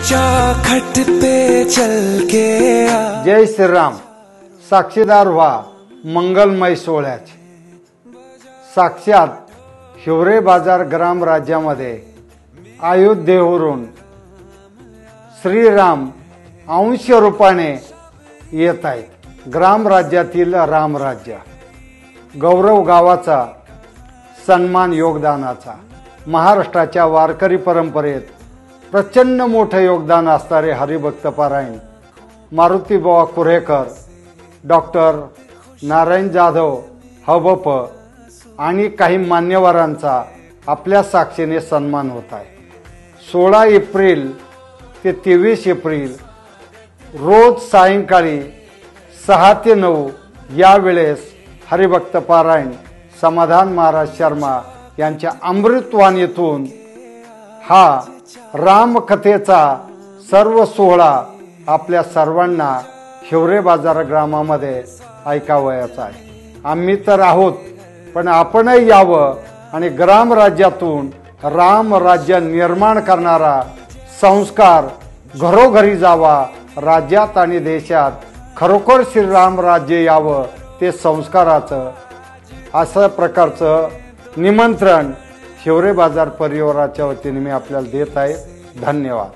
चौखट पे चल के आ। जय श्रीराम। साक्षीदार व्हा मंगलमय सोहळ्याचे। साक्षात हिवरे बाजार ग्राम राज्यामध्ये अयोध्येवरून श्रीराम अंश रूपाने येत आहेत। ग्राम राज्यातील रामराज्य, गौरव गावाचा, सन्मान योगदानाचा, महाराष्ट्राच्या वारकरी परंपरेत प्रचंड मोठे योगदान असणारे हरिभक्त पारायण मारुतीबाबा कुरेकर, डॉक्टर नारायण जाधव हबप आणि काही मान्यवरांचा आपल्या साक्षीने सन्मान होत आहे। 16 एप्रिल ते 23 एप्रिल रोज सायंकाळी 6 ते 9 या वेळेस हरिभक्त पारायण समाधान महाराज शर्मा यांच्या अमृतवाणीतून हा रामकथेचा सर्व सोहळा आपल्या सर्वांना हिवरे बाजार ग्रामामध्ये ऐकावयाचा आहे। आम्ही तर आहोत, पण आपणही यावं आणि ग्राम राज्यातून राम राज्य निर्माण करणारा संस्कार घरोघरी जावा। राज्यात आणि देशात खरोखर श्रीराम राज्य यावं, ते संस्काराचं असं प्रकारचं निमंत्रण हिवरे बाजार परिवाराच्या वतीने मी आपल्याला देत आहे। धन्यवाद।